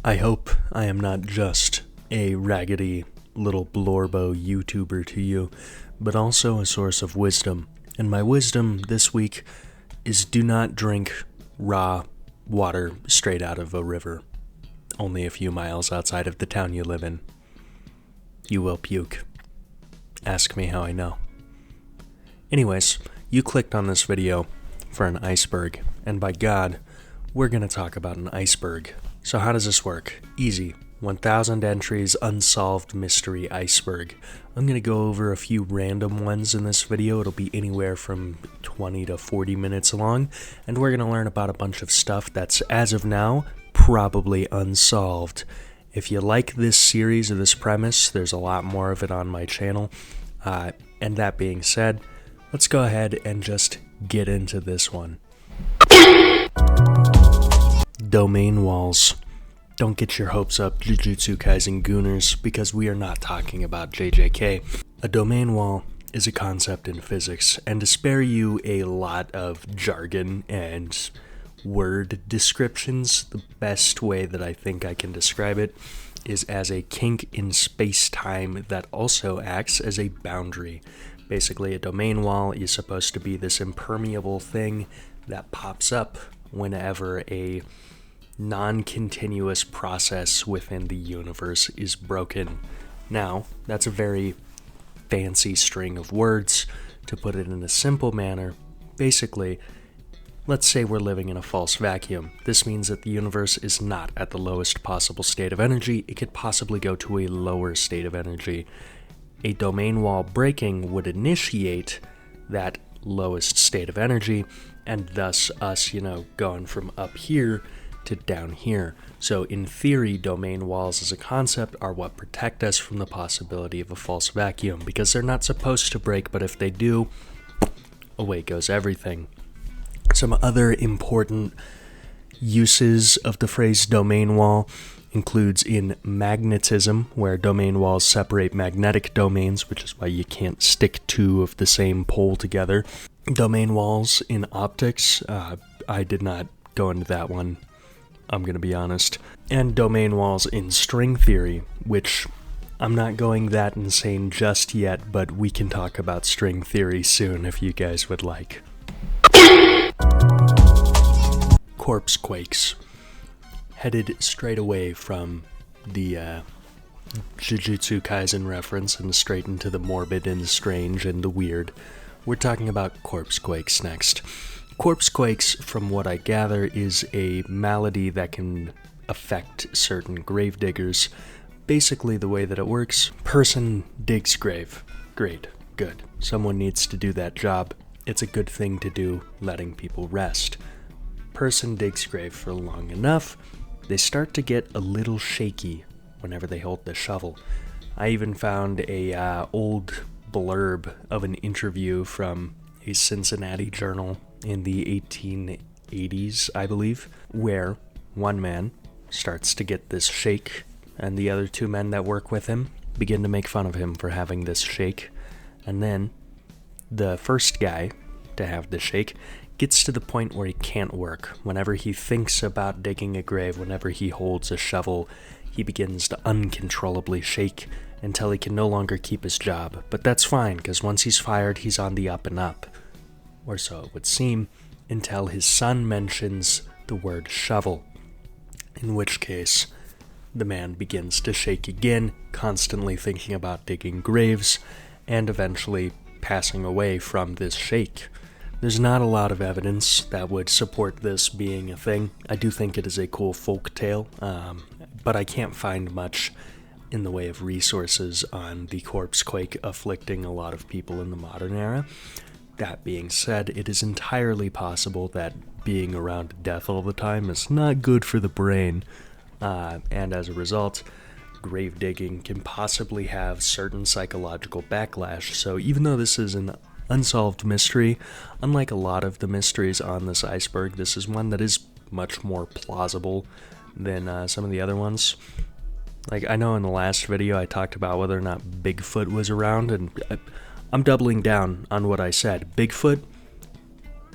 I hope I am not just a raggedy little blorbo YouTuber to you, but also a source of wisdom. And my wisdom this week is do not drink raw water straight out of a river, only a few miles outside of the town you live in. You will puke. Ask me how I know. Anyways, you clicked on this video for an iceberg, and by God, we're going to talk about an iceberg. So how does this work? Easy. 1,000 entries, unsolved mystery iceberg. I'm going to go over a few random ones in this video. It'll be anywhere from 20 to 40 minutes long, and we're going to learn about a bunch of stuff that's, as of now, probably unsolved. If you like this series or this premise, there's a lot more of it on my channel. And that being said, let's go ahead and just get into this one. Domain walls. Don't get your hopes up, Jujutsu Kaisen Gooners, because we are not talking about JJK. A domain wall is a concept in physics, and to spare you a lot of jargon and word descriptions, the best way that I think I can describe it is as a kink in space-time that also acts as a boundary. Basically, a domain wall is supposed to be this impermeable thing that pops up whenever a non-continuous process within the universe is broken. Now, that's a very fancy string of words. To put it in a simple manner, basically, let's say we're living in a false vacuum. This means that the universe is not at the lowest possible state of energy. It could possibly go to a lower state of energy. A domain wall breaking would initiate that lowest state of energy, and thus us, going from up here to down here. So in theory, domain walls as a concept are what protect us from the possibility of a false vacuum, because they're not supposed to break, but if they do, away goes everything. Some other important uses of the phrase domain wall includes in magnetism, where domain walls separate magnetic domains, which is why you can't stick two of the same pole together. Domain walls in optics, I did not go into that one, I'm going to be honest. And domain walls in string theory, which I'm not going that insane just yet, but we can talk about string theory soon if you guys would like. Corpse quakes. Headed straight away from the Jujutsu Kaisen reference and straight into the morbid and the strange and the weird. We're talking about corpse quakes next. Corpse quakes, from what I gather, is a malady that can affect certain grave diggers. Basically, the way that it works, person digs grave. Great, good. Someone needs to do that job. It's a good thing to do, letting people rest. Person digs grave for long enough, they start to get a little shaky whenever they hold the shovel. I even found a old blurb of an interview from a Cincinnati journal in the 1880s, I believe, where one man starts to get this shake, and the other two men that work with him begin to make fun of him for having this shake, and then the first guy to have the shake gets to the point where he can't work. Whenever he thinks about digging a grave, whenever he holds a shovel, he begins to uncontrollably shake until he can no longer keep his job. But that's fine, because once he's fired, he's on the up and up. Or so it would seem, until his son mentions the word shovel, in which case the man begins to shake again, constantly thinking about digging graves, and eventually passing away from this shake. There's not a lot of evidence that would support this being a thing. I do think it is a cool folk tale, but I can't find much in the way of resources on the corpse quake afflicting a lot of people in the modern era. That being said, it is entirely possible that being around death all the time is not good for the brain, and as a result, grave digging can possibly have certain psychological backlash. So even though this is an unsolved mystery, unlike a lot of the mysteries on this iceberg, this is one that is much more plausible than some of the other ones. Like, I know in the last video I talked about whether or not Bigfoot was around, and I'm doubling down on what I said. Bigfoot,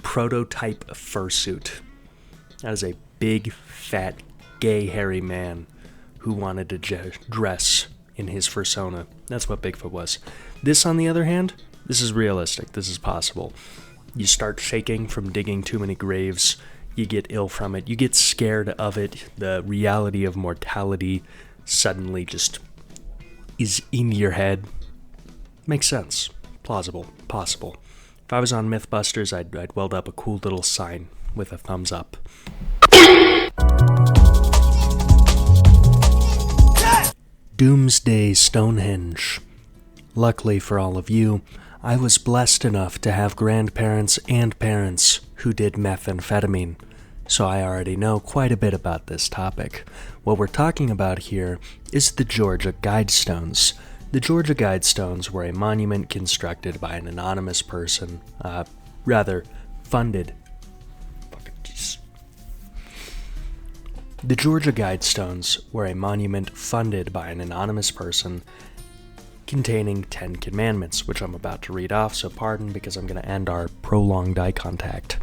prototype fursuit. That is a big, fat, gay, hairy man who wanted to dress in his fursona. That's what Bigfoot was. This, on the other hand, this is realistic. This is possible. You start shaking from digging too many graves. You get ill from it. You get scared of it. The reality of mortality suddenly just is in your head. Makes sense. Plausible. Possible. If I was on Mythbusters, I'd weld up a cool little sign with a thumbs up. Doomsday Stonehenge. Luckily for all of you, I was blessed enough to have grandparents and parents who did methamphetamine, so I already know quite a bit about this topic. What we're talking about here is the Georgia Guidestones. The Georgia Guidestones were a monument constructed by an anonymous person, funded. The Georgia Guidestones were a monument funded by an anonymous person containing 10 commandments, which I'm about to read off, so pardon because I'm going to end our prolonged eye contact.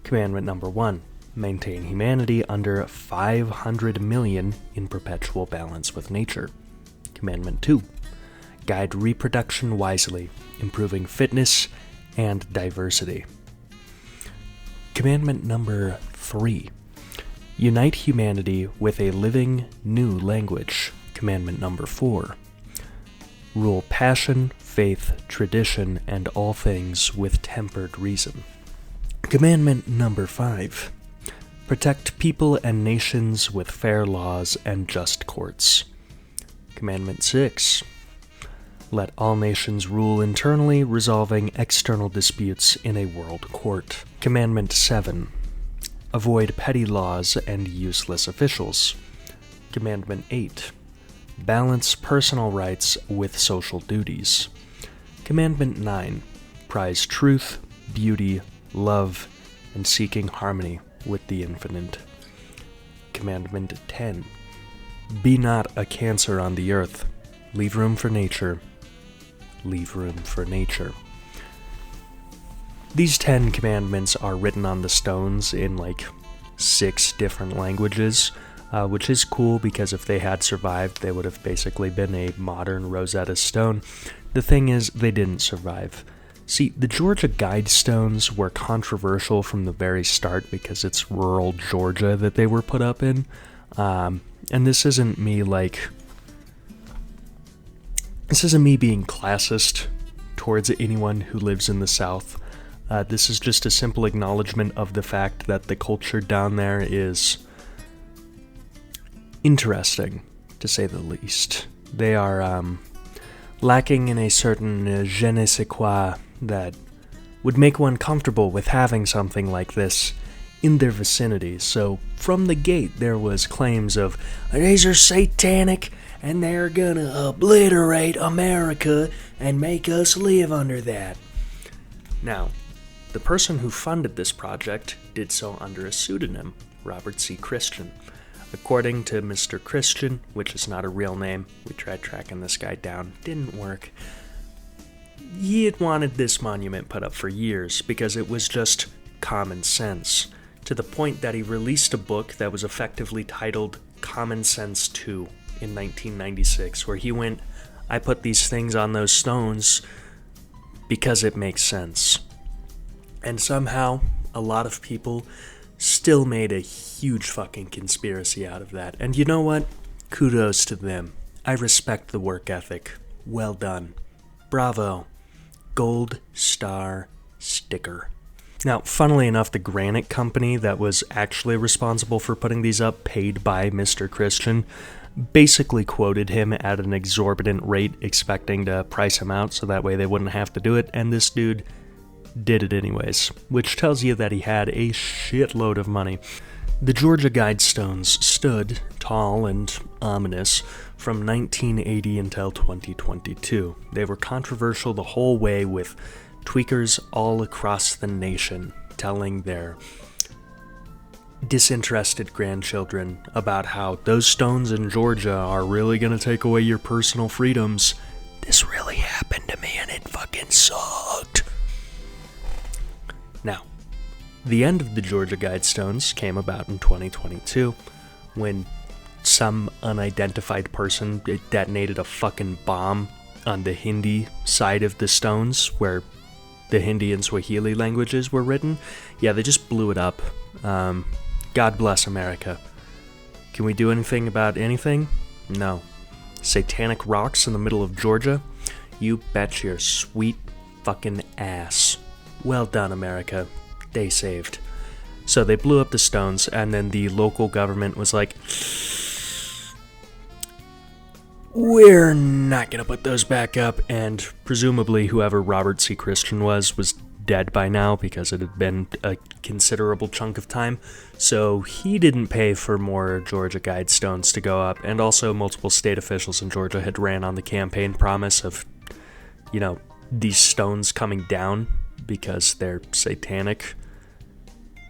Commandment number 1, maintain humanity under 500 million in perpetual balance with nature. Commandment 2, guide reproduction wisely, improving fitness and diversity. Commandment number 3, unite humanity with a living new language. Commandment number 4, rule passion, faith, tradition, and all things with tempered reason. Commandment number 5, protect people and nations with fair laws and just courts. Commandment 6, let all nations rule internally, resolving external disputes in a world court. Commandment 7, avoid petty laws and useless officials. Commandment 8, balance personal rights with social duties. Commandment 9, prize truth, beauty, love, and seeking harmony with the infinite. Commandment 10, be not a cancer on the earth. Leave room for nature. Leave room for nature. These 10 commandments are written on the stones in 6 different languages, which is cool because if they had survived, they would have basically been a modern Rosetta Stone. The thing is, they didn't survive. See, the Georgia Guidestones were controversial from the very start because it's rural Georgia that they were put up in. And this isn't me being classist towards anyone who lives in the South. This is just a simple acknowledgement of the fact that the culture down there is interesting, to say the least. They are lacking in a certain je ne sais quoi that would make one comfortable with having something like this in their vicinity. So from the gate there was claims of, these are satanic and they're gonna obliterate America and make us live under that. Now, the person who funded this project did so under a pseudonym, Robert C. Christian. According to Mr. Christian, which is not a real name, we tried tracking this guy down, didn't work. He had wanted this monument put up for years because it was just common sense, to the point that he released a book that was effectively titled Common Sense 2 in 1996, where he went, I put these things on those stones because it makes sense. And somehow, a lot of people still made a huge fucking conspiracy out of that. And you know what? Kudos to them. I respect the work ethic. Well done. Bravo. Gold star sticker. Now, funnily enough, the granite company that was actually responsible for putting these up, paid by Mr. Christian, basically quoted him at an exorbitant rate, expecting to price him out so that way they wouldn't have to do it, and this dude did it anyways, which tells you that he had a shitload of money. The Georgia Guidestones stood tall and ominous from 1980 until 2022. They were controversial the whole way, with tweakers all across the nation telling their disinterested grandchildren about how those stones in Georgia are really going to take away your personal freedoms. This really happened to me and it fucking sucked. Now, the end of the Georgia Guidestones came about in 2022 when some unidentified person detonated a fucking bomb on the Hindi side of the stones where the Hindi and Swahili languages were written. Yeah, they just blew it up. God bless America. Can we do anything about anything? No. Satanic rocks in the middle of Georgia? You bet your sweet fucking ass. Well done, America. Day saved. So they blew up the stones, and then the local government was like, we're not gonna put those back up, and presumably whoever Robert C. Christian was dead by now because it had been a considerable chunk of time, so he didn't pay for more Georgia Guidestones to go up, and also multiple state officials in Georgia had ran on the campaign promise of, these stones coming down because they're satanic.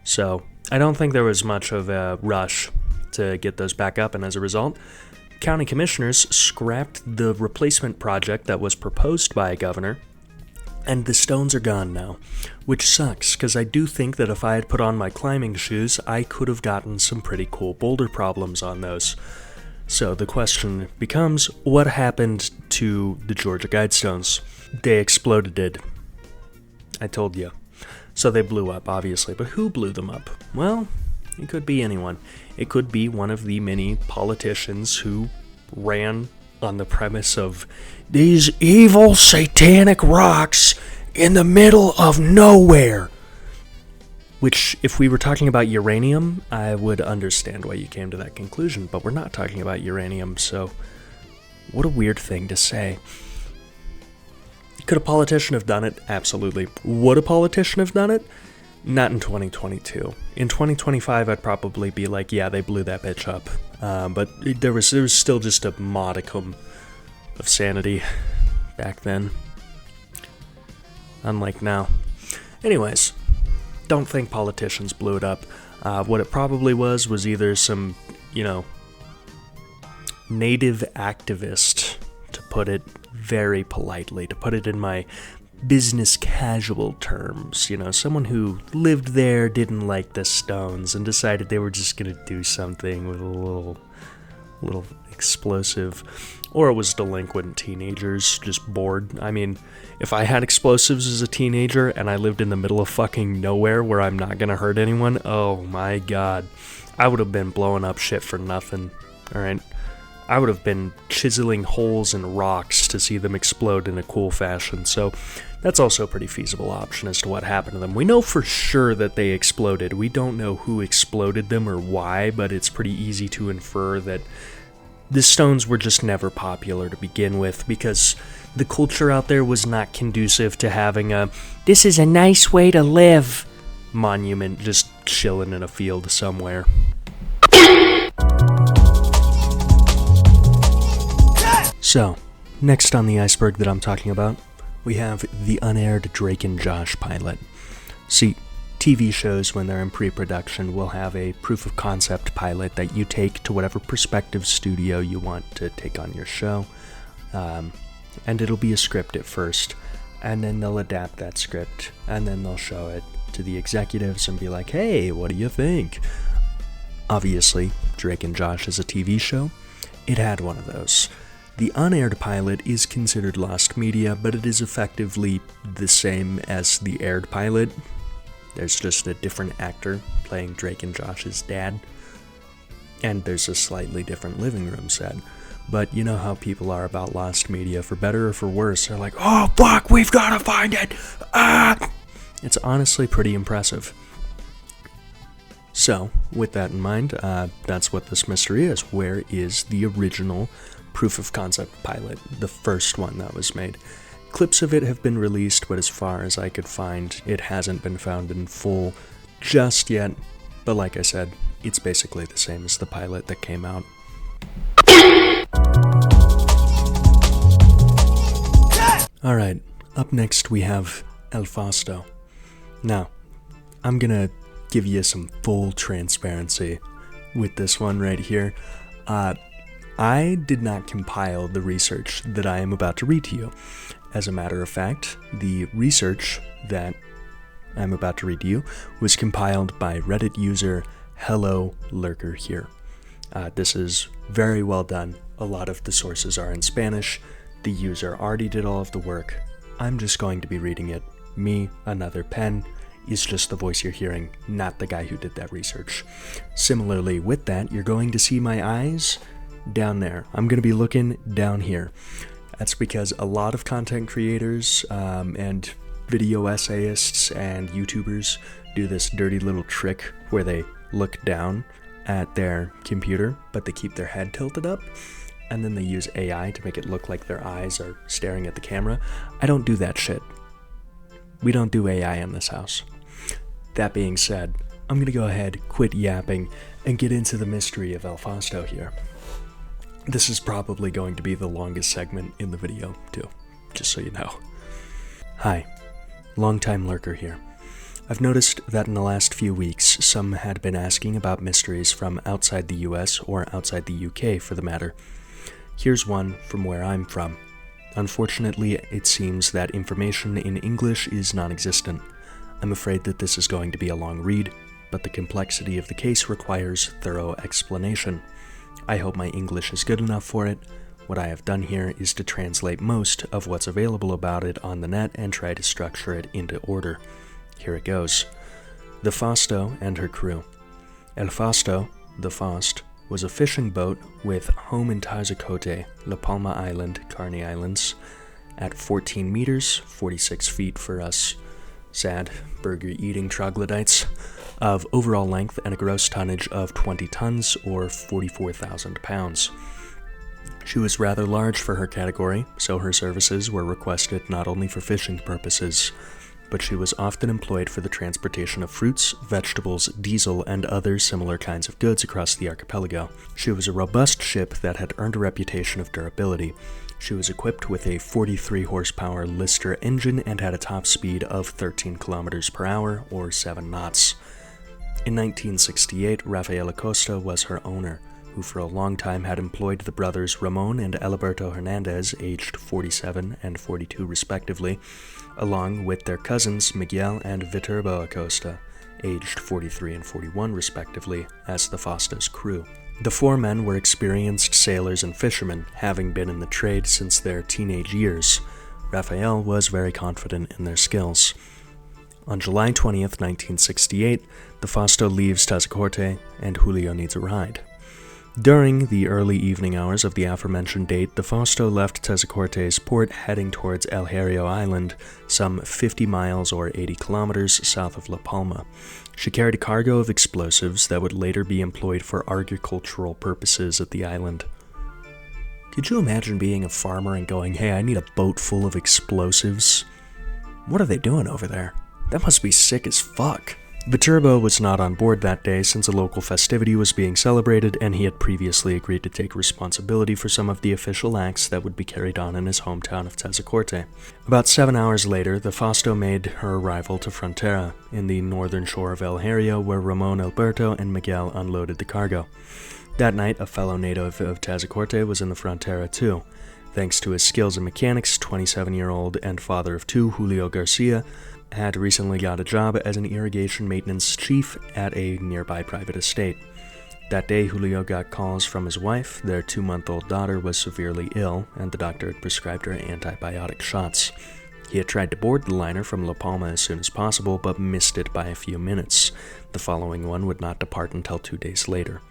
So I don't think there was much of a rush to get those back up, and as a result, county commissioners scrapped the replacement project that was proposed by a governor, and the stones are gone now, which sucks, because I do think that if I had put on my climbing shoes, I could have gotten some pretty cool boulder problems on those. So the question becomes, what happened to the Georgia Guidestones? They exploded. I told you. So they blew up, obviously, but who blew them up? Well, it could be anyone. It could be one of the many politicians who ran on the premise of these evil satanic rocks in the middle of nowhere. Which, if we were talking about uranium, I would understand why you came to that conclusion, but we're not talking about uranium, so what a weird thing to say. Could a politician have done it? Absolutely. Would a politician have done it? Not in 2022. In 2025, I'd probably be like, yeah, they blew that bitch up. But there was still just a modicum of sanity back then. Unlike now. Anyways, don't think politicians blew it up. What it probably was either some, native activist, to put it very politely, to put it in my business casual terms, someone who lived there, didn't like the stones, and decided they were just gonna do something with a little explosive. Or it was delinquent teenagers, just bored. I mean, if I had explosives as a teenager and I lived in the middle of fucking nowhere where I'm not gonna hurt anyone, oh my god, I would have been blowing up shit for nothing, alright? I would have been chiseling holes in rocks to see them explode in a cool fashion, so that's also a pretty feasible option as to what happened to them. We know for sure that they exploded. We don't know who exploded them or why, but it's pretty easy to infer that the stones were just never popular to begin with, because the culture out there was not conducive to having a "this is a nice way to live" monument just chilling in a field somewhere. So, next on the iceberg that I'm talking about, we have the Unaired Drake and Josh pilot. See, TV shows, when they're in pre-production, will have a proof-of-concept pilot that you take to whatever prospective studio you want to take on your show, and it'll be a script at first, and then they'll adapt that script, and then they'll show it to the executives and be like, hey, what do you think? Obviously, Drake and Josh is a TV show. It had one of those. The unaired pilot is considered lost media, but it is effectively the same as the aired pilot. There's just a different actor playing Drake and Josh's dad, and there's a slightly different living room set. But you know how people are about lost media, for better or for worse. They're like, oh fuck, we've gotta find it! Ah! It's honestly pretty impressive. So, with that in mind, that's what this mystery is. Where is the original proof-of-concept pilot, the first one that was made? Clips of it have been released, but as far as I could find, it hasn't been found in full just yet. But like I said, it's basically the same as the pilot that came out. Alright, up next we have El Fausto. Now, I'm gonna give you some full transparency with this one right here. I did not compile the research that I am about to read to you. As a matter of fact, the research that I'm about to read to you was compiled by Reddit user Hello Lurker here. This is very well done. A lot of the sources are in Spanish. The user already did all of the work. I'm just going to be reading it. Me, another pen, is just the voice you're hearing, not the guy who did that research. Similarly, with that, you're going to see my eyes down there. I'm going to be looking down here. That's because a lot of content creators and video essayists and YouTubers do this dirty little trick where they look down at their computer, but they keep their head tilted up, and then they use AI to make it look like their eyes are staring at the camera. I don't do that shit. We don't do AI in this house. That being said, I'm gonna go ahead, quit yapping, and get into the mystery of El Fausto here. This is probably going to be the longest segment in the video, too, just so you know. Hi, long-time lurker here. I've noticed that in the last few weeks, some had been asking about mysteries from outside the US or outside the UK for the matter. Here's one from where I'm from. Unfortunately, it seems that information in English is non-existent. I'm afraid that this is going to be a long read, but the complexity of the case requires thorough explanation. I hope my English is good enough for it. What I have done here is to translate most of what's available about it on the net and try to structure it into order. Here it goes. The Fausto and her crew. El Fausto, the Faust, was a fishing boat with home in Tazacote, La Palma Island, Carney Islands, at 14 meters, 46 feet for us sad burger-eating troglodytes, of overall length and a gross tonnage of 20 tons or 44,000 pounds. She was rather large for her category, so her services were requested not only for fishing purposes, but she was often employed for the transportation of fruits, vegetables, diesel, and other similar kinds of goods across the archipelago. She was a robust ship that had earned a reputation of durability. She was equipped with a 43 horsepower Lister engine and had a top speed of 13 kilometers per hour or 7 knots. In 1968, Rafael Acosta was her owner, who for a long time had employed the brothers Ramon and Eliberto Hernandez, aged 47 and 42 respectively, along with their cousins Miguel and Viterbo Acosta, aged 43 and 41 respectively, as the Fausto's crew. The 4 men were experienced sailors and fishermen, having been in the trade since their teenage years. Rafael was very confident in their skills. On July 20th, 1968, the Fausto leaves Tazacorte, and Julio needs a ride. During the early evening hours of the aforementioned date, the Fausto left Tazacorte's port heading towards El Hierro Island, some 50 miles or 80 kilometers south of La Palma. She carried a cargo of explosives that would later be employed for agricultural purposes at the island. Could you imagine being a farmer and going, hey, I need a boat full of explosives? What are they doing over there? That must be sick as fuck. Viterbo was not on board that day since a local festivity was being celebrated, and he had previously agreed to take responsibility for some of the official acts that would be carried on in his hometown of Tazacorte. About 7 hours later, the Fausto made her arrival to Frontera, in the northern shore of El Hierro, where Ramon, Alberto, and Miguel unloaded the cargo. That night, a fellow native of Tazacorte was in the Frontera too. Thanks to his skills in mechanics, 27-year-old and father of 2, Julio Garcia, had recently got a job as an irrigation maintenance chief at a nearby private estate. That day, Julio got calls from his wife. Their 2-month-old daughter was severely ill, and the doctor had prescribed her antibiotic shots. He had tried to board the liner from La Palma as soon as possible, but missed it by a few minutes. The following one would not depart until 2 days later.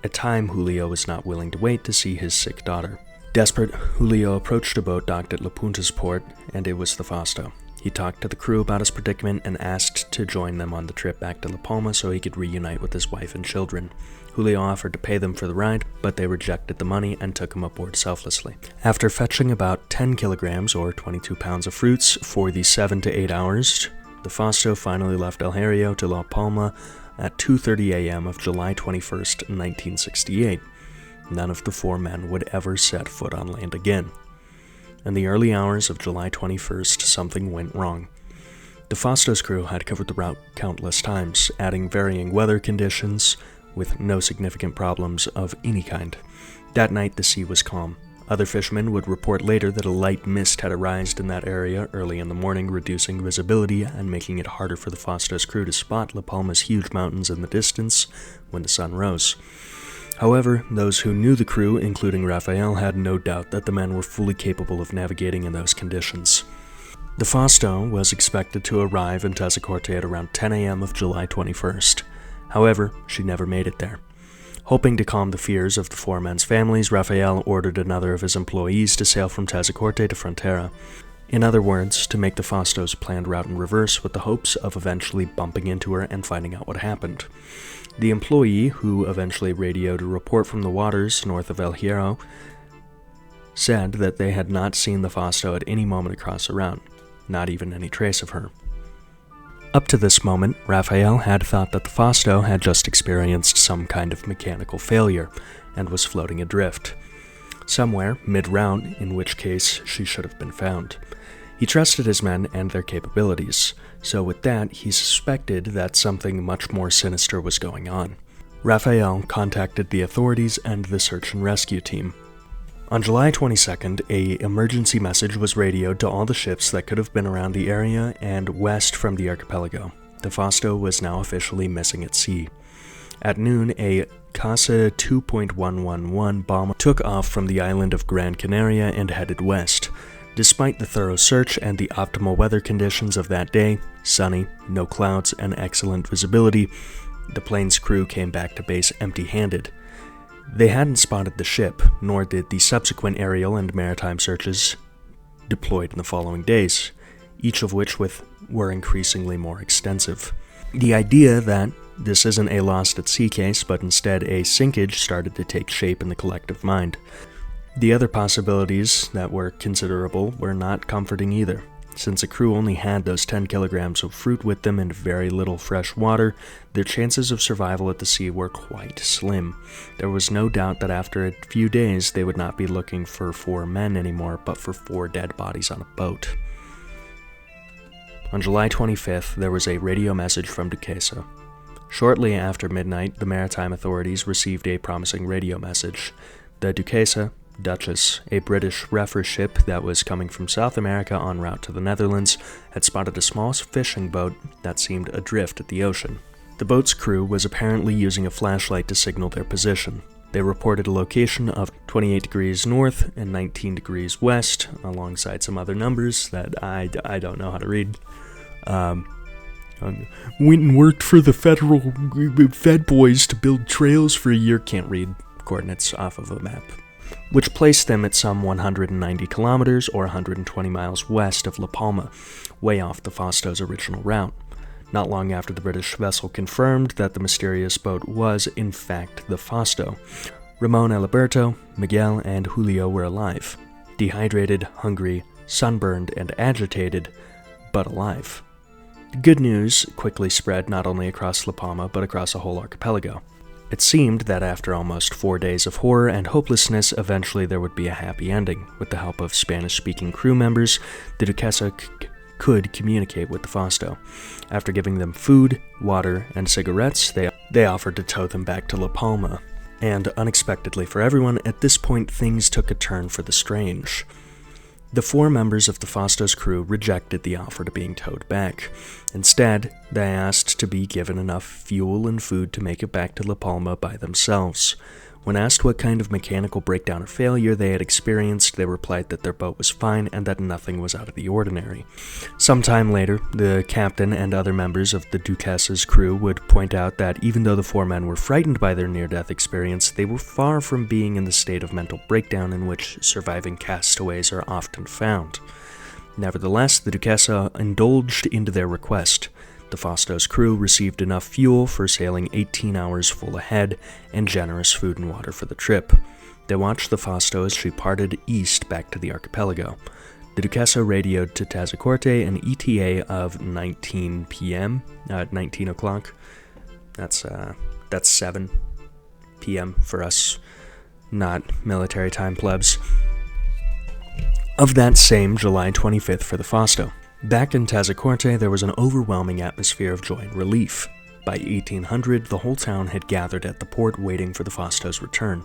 At time, Julio was not willing to wait to see his sick daughter. Desperate, Julio approached a boat docked at La Punta's port, and it was the Fausto. He talked to the crew about his predicament and asked to join them on the trip back to La Palma so he could reunite with his wife and children. Julio offered to pay them for the ride, but they rejected the money and took him aboard selflessly. After fetching about 10 kilograms or 22 pounds of fruits for the 7 to 8 hours, the Fausto finally left El Hierro to La Palma at 2:30 a.m. of July 21st, 1968. None of the 4 men would ever set foot on land again. In the early hours of July 21st, something went wrong. The Fausto's crew had covered the route countless times, adding varying weather conditions, with no significant problems of any kind. That night, the sea was calm. Other fishermen would report later that a light mist had arisen in that area early in the morning, reducing visibility and making it harder for the Fausto's crew to spot La Palma's huge mountains in the distance when the sun rose. However, those who knew the crew, including Raphael, had no doubt that the men were fully capable of navigating in those conditions. The Fausto was expected to arrive in Tazacorte at around 10 a.m. of July 21st. However, she never made it there. Hoping to calm the fears of the four men's families, Raphael ordered another of his employees to sail from Tazacorte to Frontera. In other words, to make the Fausto's planned route in reverse with the hopes of eventually bumping into her and finding out what happened. The employee, who eventually radioed a report from the waters north of El Hierro, said that they had not seen the Fausto at any moment across the route, not even any trace of her. Up to this moment, Raphael had thought that the Fausto had just experienced some kind of mechanical failure and was floating adrift, somewhere mid-route, in which case she should have been found. He trusted his men and their capabilities, so with that, he suspected that something much more sinister was going on. Raphael contacted the authorities and the search and rescue team. On July 22nd, an emergency message was radioed to all the ships that could have been around the area and west from the archipelago. The Fausto was now officially missing at sea. At noon, a Casa 2.111 bomber took off from the island of Gran Canaria and headed west. Despite the thorough search and the optimal weather conditions of that day, sunny, no clouds, and excellent visibility, the plane's crew came back to base empty-handed. They hadn't spotted the ship, nor did the subsequent aerial and maritime searches deployed in the following days, each of which were increasingly more extensive. The idea that this isn't a lost-at-sea case, but instead a sinkage, started to take shape in the collective mind. The other possibilities that were considerable were not comforting either. Since the crew only had those 10 kilograms of fruit with them and very little fresh water, their chances of survival at the sea were quite slim. There was no doubt that after a few days they would not be looking for 4 men anymore, but for 4 dead bodies on a boat. On July 25th, there was a radio message from Duquesa. Shortly after midnight, the maritime authorities received a promising radio message. The Duquesa, Duchess, a British reefer ship that was coming from South America en route to the Netherlands, had spotted a small fishing boat that seemed adrift at the ocean. The boat's crew was apparently using a flashlight to signal their position. They reported a location of 28 degrees north and 19 degrees west, alongside some other numbers that I don't know how to read. Went and worked for the federal Fed boys to build trails for a year. Can't read coordinates off of a map. Which placed them at some 190 kilometers or 120 miles west of La Palma, way off the Fausto's original route. Not long after the British vessel confirmed that the mysterious boat was, in fact, the Fausto, Ramon Alberto, Miguel, and Julio were alive. Dehydrated, hungry, sunburned, and agitated, but alive. The good news quickly spread not only across La Palma, but across the whole archipelago. It seemed that after almost 4 days of horror and hopelessness, eventually there would be a happy ending. With the help of Spanish-speaking crew members, the Duquesa could communicate with the Fausto. After giving them food, water, and cigarettes, they offered to tow them back to La Palma. And unexpectedly for everyone, at this point things took a turn for the strange. The 4 members of the Fausto's crew rejected the offer to being towed back. Instead, they asked to be given enough fuel and food to make it back to La Palma by themselves. When asked what kind of mechanical breakdown or failure they had experienced, they replied that their boat was fine and that nothing was out of the ordinary. Sometime later, the captain and other members of the Duquesa's crew would point out that even though the 4 men were frightened by their near-death experience, they were far from being in the state of mental breakdown in which surviving castaways are often found. Nevertheless, the Duquesa indulged into their request. The Fausto's crew received enough fuel for sailing 18 hours full ahead and generous food and water for the trip. They watched the Fausto as she parted east back to the archipelago. The Duquesa radioed to Tazacorte an ETA of 19 p.m., 19 o'clock. That's 7 p.m. for us, not military time plebs. Of that same July 25th for the Fausto. Back in Tazacorte, there was an overwhelming atmosphere of joy and relief. By 1800, the whole town had gathered at the port waiting for the Fausto's return.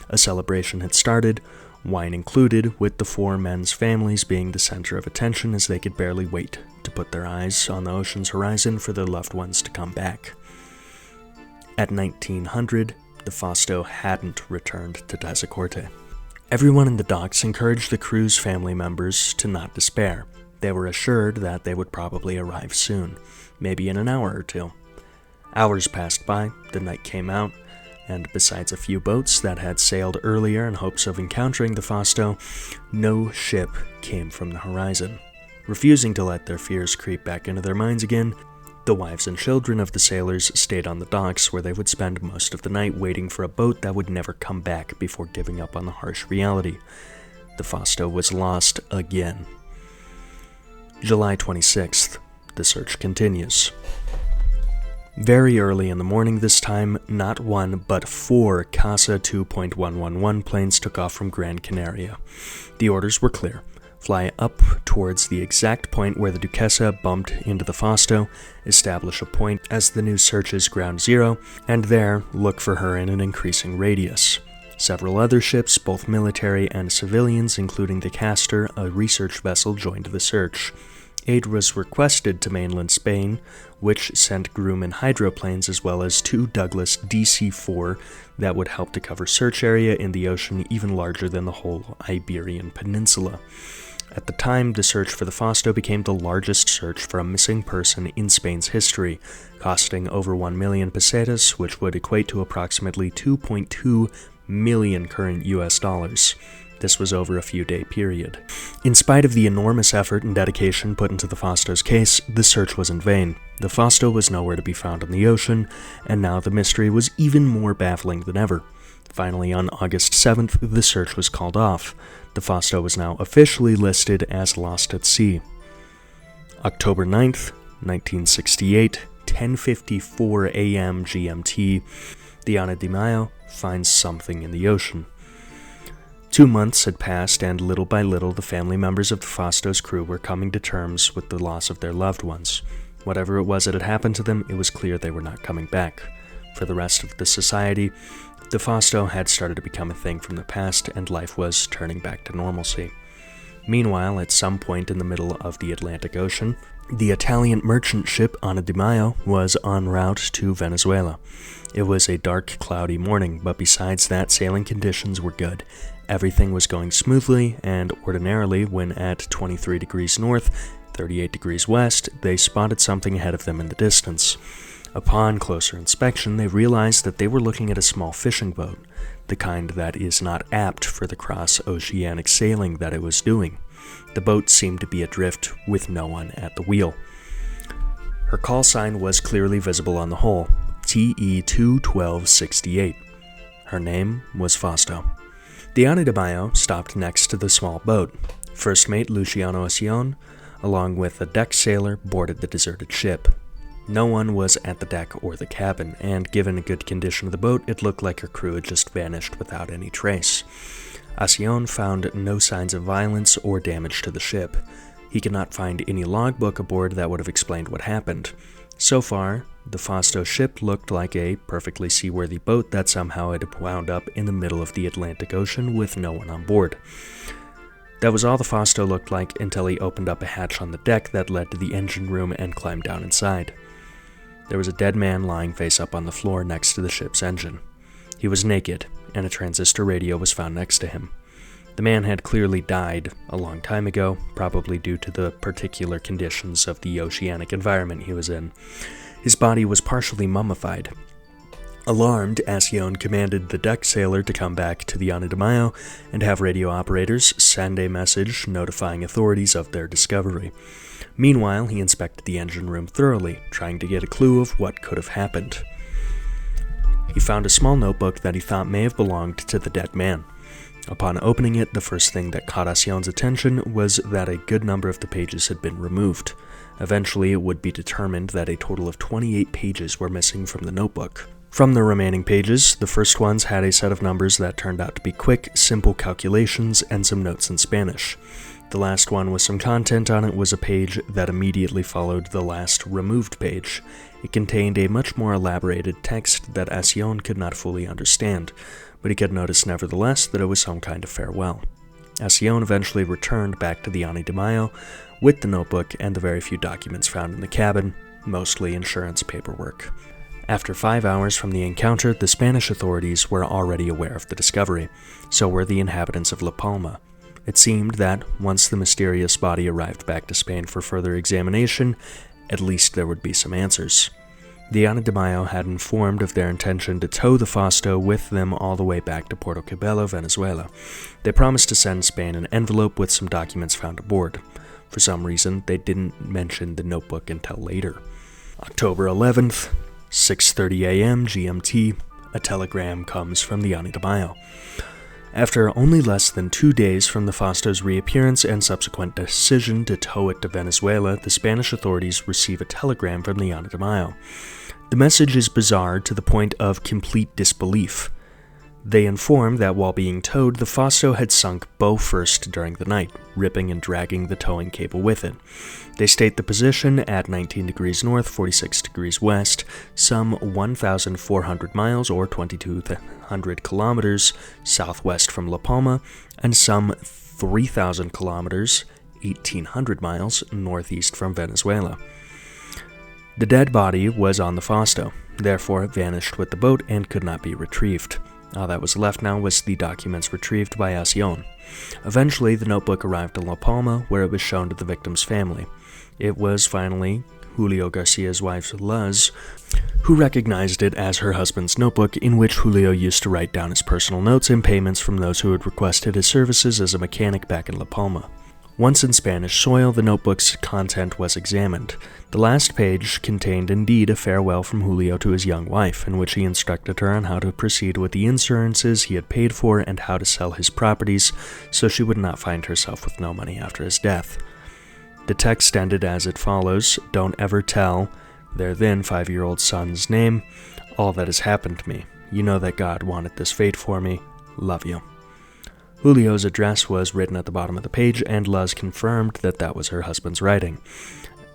A celebration had started. wine included, with the four men's families being the center of attention as they could barely wait to put their eyes on the ocean's horizon for their loved ones to come back. At 1900, the Fausto hadn't returned to Desacorte. Everyone in the docks encouraged the crew's family members to not despair. They were assured that they would probably arrive soon, maybe in an hour or two. Hours passed by, the night came out, and besides a few boats that had sailed earlier in hopes of encountering the Fausto, no ship came from the horizon. Refusing to let their fears creep back into their minds again, the wives and children of the sailors stayed on the docks where they would spend most of the night waiting for a boat that would never come back before giving up on the harsh reality. The Fausto was lost again. July 26th. The search continues. Very early in the morning this time, not one but 4 Casa 2.111 planes took off from Gran Canaria. The orders were clear. Fly up towards the exact point where the Duquesa bumped into the Fausto, establish a point as the new search's ground zero, and there look for her in an increasing radius. Several other ships, both military and civilians, including the Castor, a research vessel, joined the search. Aid was requested to mainland Spain, which sent Grumman hydroplanes as well as 2 Douglas DC-4 that would help to cover search area in the ocean even larger than the whole Iberian Peninsula. At the time, the search for the Fausto became the largest search for a missing person in Spain's history, costing over 1 million pesetas, which would equate to approximately 2.2 million current US dollars. This was over a few-day period. In spite of the enormous effort and dedication put into the Fausto's case, the search was in vain. The Fausto was nowhere to be found in the ocean, and now the mystery was even more baffling than ever. Finally, on August 7th, the search was called off. The Fausto was now officially listed as lost at sea. October 9th, 1968, 10:54 a.m. GMT, the Ana de Mayo finds something in the ocean. 2 months had passed, and little by little, the family members of the Fausto's crew were coming to terms with the loss of their loved ones. Whatever it was that had happened to them, it was clear they were not coming back. For the rest of the society, the Fausto had started to become a thing from the past, and life was turning back to normalcy. Meanwhile, at some point in the middle of the Atlantic Ocean, the Italian merchant ship Ana de Mayo was en route to Venezuela. It was a dark, cloudy morning, but besides that, sailing conditions were good. Everything was going smoothly, and ordinarily, when at 23 degrees north, 38 degrees west, they spotted something ahead of them in the distance. Upon closer inspection, they realized that they were looking at a small fishing boat, the kind that is not apt for the cross-oceanic sailing that it was doing. The boat seemed to be adrift with no one at the wheel. Her call sign was clearly visible on the hull, TE21268. Her name was Fausto. The Ana de Mayo stopped next to the small boat. First mate Luciano Asion, along with a deck sailor, boarded the deserted ship. No one was at the deck or the cabin, and given the good condition of the boat, it looked like her crew had just vanished without any trace. Asion found no signs of violence or damage to the ship. He could not find any logbook aboard that would have explained what happened. So far, the Fausto ship looked like a perfectly seaworthy boat that somehow had wound up in the middle of the Atlantic Ocean with no one on board. That was all the Fausto looked like until he opened up a hatch on the deck that led to the engine room and climbed down inside. There was a dead man lying face up on the floor next to the ship's engine. He was naked, and a transistor radio was found next to him. The man had clearly died a long time ago, probably due to the particular conditions of the oceanic environment he was in. His body was partially mummified. Alarmed, Asion commanded the deck sailor to come back to the Ana de Mayo and have radio operators send a message notifying authorities of their discovery. Meanwhile, he inspected the engine room thoroughly, trying to get a clue of what could have happened. He found a small notebook that he thought may have belonged to the dead man. Upon opening it, the first thing that caught Asion's attention was that a good number of the pages had been removed. Eventually, it would be determined that a total of 28 pages were missing from the notebook. From the remaining pages, the first ones had a set of numbers that turned out to be quick, simple calculations and some notes in Spanish. The last one with some content on it was a page that immediately followed the last removed page. It contained a much more elaborated text that Ascione could not fully understand, but he could notice nevertheless that it was some kind of farewell. Ascione eventually returned back to the Ani de Maio with the notebook and the very few documents found in the cabin, mostly insurance paperwork. After 5 hours from the encounter, the Spanish authorities were already aware of the discovery. So were the inhabitants of La Palma. It seemed that, once the mysterious body arrived back to Spain for further examination, at least there would be some answers. The Ani de Maio had informed of their intention to tow the Fausto with them all the way back to Puerto Cabello, Venezuela. They promised to send Spain an envelope with some documents found aboard. For some reason, they didn't mention the notebook until later. October 11th, 6:30 a.m. GMT, a telegram comes from the Ani de Maio. After only less than 2 days from the Fausto's reappearance and subsequent decision to tow it to Venezuela, the Spanish authorities receive a telegram from the Ani de Maio. The message is bizarre to the point of complete disbelief. They inform that while being towed, the Fausto had sunk bow first during the night, ripping and dragging the towing cable with it. They state the position at 19 degrees north, 46 degrees west, some 1,400 miles or 2,200 kilometers southwest from La Palma, and some 3,000 kilometers, 1,800 miles northeast from Venezuela. The dead body was on the Fausto, therefore it vanished with the boat and could not be retrieved. All that was left now was the documents retrieved by Ascione. Eventually, the notebook arrived in La Palma, where it was shown to the victim's family. It was finally Julio Garcia's wife, Luz, who recognized it as her husband's notebook, in which Julio used to write down his personal notes and payments from those who had requested his services as a mechanic back in La Palma. Once in Spanish soil, the notebook's content was examined. The last page contained indeed a farewell from Julio to his young wife, in which he instructed her on how to proceed with the insurances he had paid for and how to sell his properties so she would not find herself with no money after his death. The text ended as it follows: "Don't ever tell their then 5-year-old son's name. All that has happened to me. You know that God wanted this fate for me. Love you." Julio's address was written at the bottom of the page, and Luz confirmed that that was her husband's writing.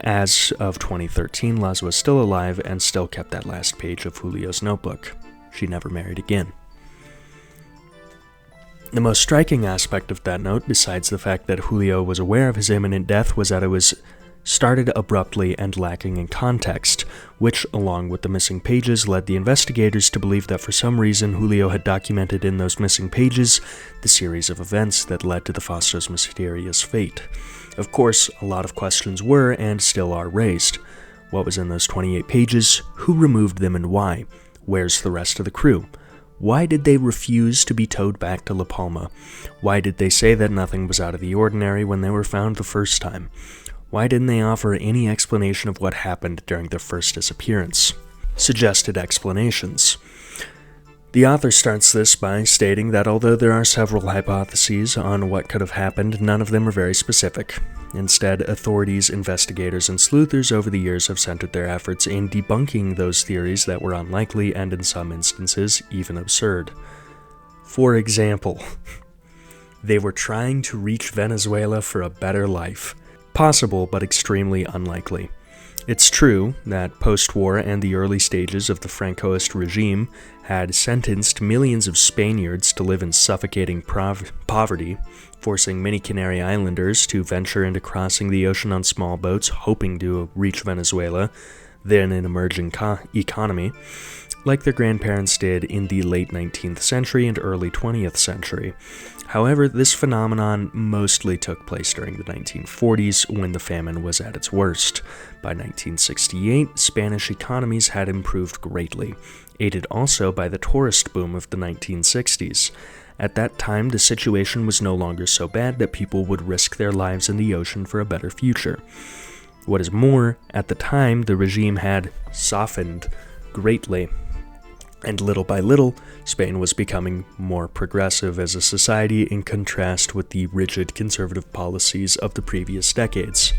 As of 2013, Luz was still alive and still kept that last page of Julio's notebook. She never married again. The most striking aspect of that note, besides the fact that Julio was aware of his imminent death, was that it was started abruptly and lacking in context, which, along with the missing pages, led the investigators to believe that for some reason Julio had documented in those missing pages the series of events that led to the Fausto's mysterious fate. Of course, a lot of questions were, and still are, raised. What was in those 28 pages? Who removed them and why? Where's the rest of the crew? Why did they refuse to be towed back to La Palma? Why did they say that nothing was out of the ordinary when they were found the first time? Why didn't they offer any explanation of what happened during their first disappearance? Suggested explanations. The author starts this by stating that although there are several hypotheses on what could have happened, none of them are very specific. Instead, authorities, investigators, and sleuthers over the years have centered their efforts in debunking those theories that were unlikely and, in some instances, even absurd. For example, they were trying to reach Venezuela for a better life. Possible, but extremely unlikely. It's true that post-war and the early stages of the Francoist regime had sentenced millions of Spaniards to live in suffocating poverty, forcing many Canary Islanders to venture into crossing the ocean on small boats, hoping to reach Venezuela, then an emerging economy, like their grandparents did in the late 19th century and early 20th century. However, this phenomenon mostly took place during the 1940s, when the famine was at its worst. By 1968, Spanish economies had improved greatly, aided also by the tourist boom of the 1960s. At that time, the situation was no longer so bad that people would risk their lives in the ocean for a better future. What is more, at the time, the regime had softened greatly, and little by little, Spain was becoming more progressive as a society in contrast with the rigid conservative policies of the previous decades.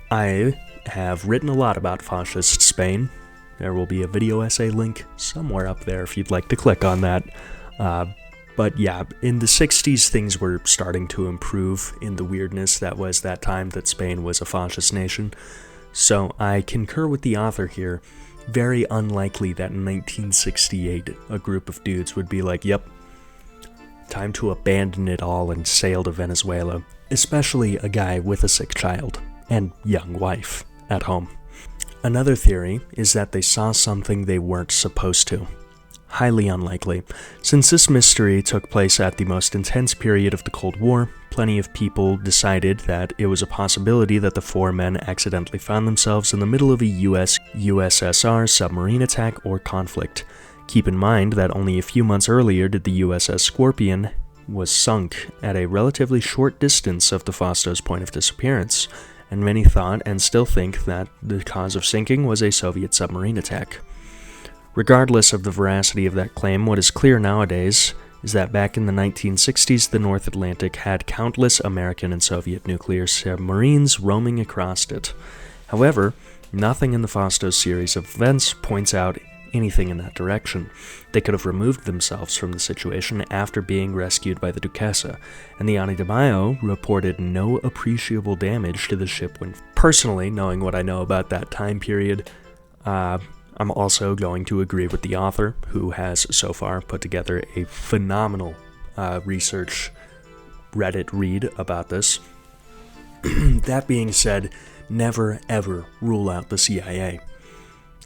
I have written a lot about fascist Spain. There will be a video essay link somewhere up there if you'd like to click on that. But yeah, in the 60s, things were starting to improve in the weirdness that was that time that Spain was a fascist nation. So I concur with the author here. Very unlikely that in 1968, a group of dudes would be like, yep, time to abandon it all and sail to Venezuela. Especially a guy with a sick child and young wife at home. Another theory is that they saw something they weren't supposed to. Highly unlikely. Since this mystery took place at the most intense period of the Cold War, plenty of people decided that it was a possibility that the four men accidentally found themselves in the middle of a US-USSR submarine attack or conflict. Keep in mind that only a few months earlier did the USS Scorpion was sunk at a relatively short distance of the Fausto's point of disappearance, and many thought and still think that the cause of sinking was a Soviet submarine attack. Regardless of the veracity of that claim, what is clear nowadays is that back in the 1960s, the North Atlantic had countless American and Soviet nuclear submarines roaming across it. However, nothing in the Fausto's series of events points out anything in that direction. They could have removed themselves from the situation after being rescued by the Duquesa, and the Ani de Mayo reported no appreciable damage to the ship when... Personally, knowing what I know about that time period, I'm also going to agree with the author, who has so far put together a phenomenal research Reddit read about this. That being said, never ever rule out the CIA.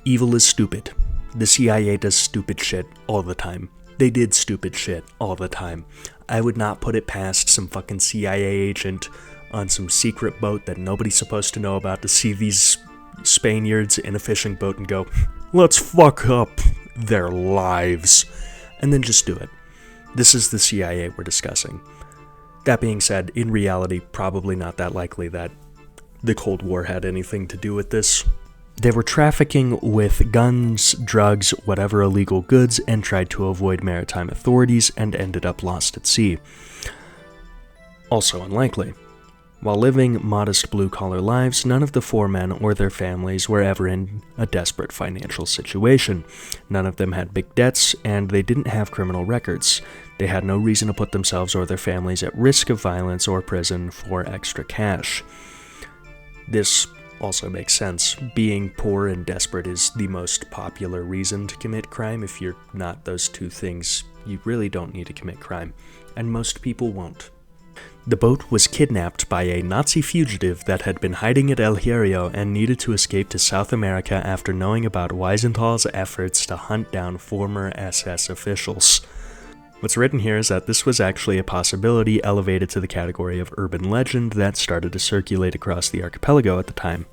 Evil is stupid. The CIA does stupid shit all the time. They did stupid shit all the time. I would not put it past some fucking CIA agent on some secret boat that nobody's supposed to know about to see these Spaniards in a fishing boat and go, let's fuck up their lives, and then just do it. This is the CIA we're discussing. That being said, in reality, probably not that likely that the Cold War had anything to do with this. They were trafficking with guns, drugs, whatever illegal goods, and tried to avoid maritime authorities and ended up lost at sea. Also unlikely. While living modest blue-collar lives, none of the four men or their families were ever in a desperate financial situation. None of them had big debts, and they didn't have criminal records. They had no reason to put themselves or their families at risk of violence or prison for extra cash. This also makes sense. Being poor and desperate is the most popular reason to commit crime. If you're not those two things, you really don't need to commit crime, and most people won't. The boat was kidnapped by a Nazi fugitive that had been hiding at El Hierro and needed to escape to South America after knowing about Weisenthal's efforts to hunt down former SS officials. What's written here is that this was actually a possibility elevated to the category of urban legend that started to circulate across the archipelago at the time.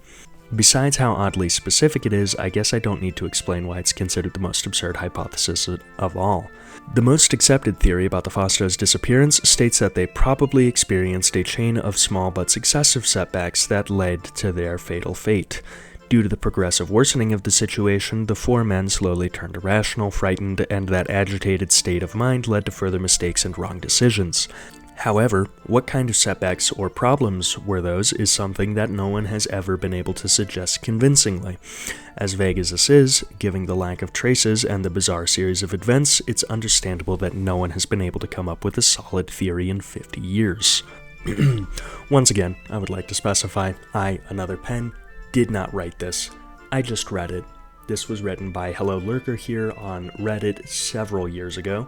Besides how oddly specific it is, I guess I don't need to explain why it's considered the most absurd hypothesis of all. The most accepted theory about the Fausto's disappearance states that they probably experienced a chain of small but successive setbacks that led to their fatal fate. Due to the progressive worsening of the situation, the four men slowly turned irrational, frightened, and that agitated state of mind led to further mistakes and wrong decisions. However, what kind of setbacks or problems were those is something that no one has ever been able to suggest convincingly. As vague as this is, given the lack of traces and the bizarre series of events, it's understandable that no one has been able to come up with a solid theory in 50 years. Once again, I would like to specify, I, Another Pen, did not write this. I just read it. This was written by Hello Lurker here on Reddit several years ago.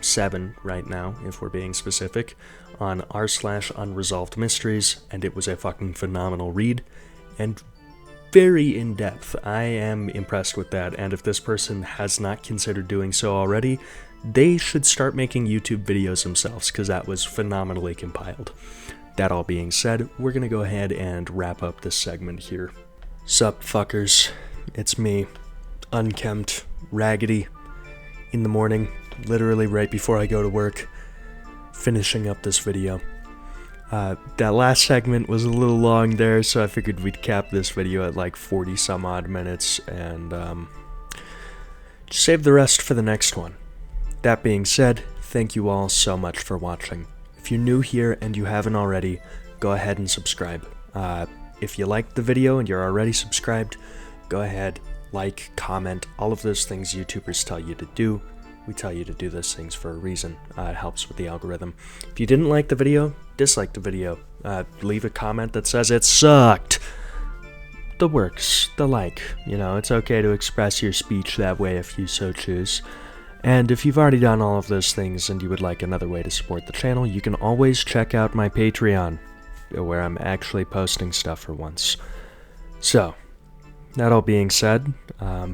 7 right now, if we're being specific, on r/unresolved mysteries, and it was a fucking phenomenal read, and very in-depth. I am impressed with that, and if this person has not considered doing so already, they should start making YouTube videos themselves, because that was phenomenally compiled. That all being said, we're gonna go ahead and wrap up this segment here. Sup, fuckers? It's me, unkempt, raggedy, in the morning, literally right before I go to work, finishing up this video. That last segment was a little long there, so I figured we'd cap this video at like 40 some odd minutes and just save the rest for the next one. That being said, thank you all so much for watching. If you're new here and you haven't already, go ahead and subscribe. If you liked the video and you're already subscribed, go ahead, like, comment, all of those things YouTubers tell you to do. We tell you to do those things for a reason. It helps with the algorithm. If you didn't like the video, dislike the video. Leave a comment that says it sucked. The works, the like. You know, it's okay to express your speech that way if you so choose. And if you've already done all of those things and you would like another way to support the channel, you can always check out my Patreon, where I'm actually posting stuff for once. So, that all being said, a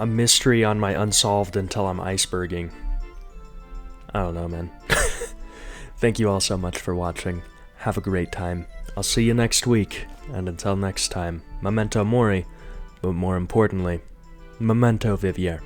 mystery on my Unsolved until I'm iceberging. I don't know, man. Thank you all so much for watching. Have a great time. I'll see you next week, and until next time, memento mori, but more importantly, memento vivier.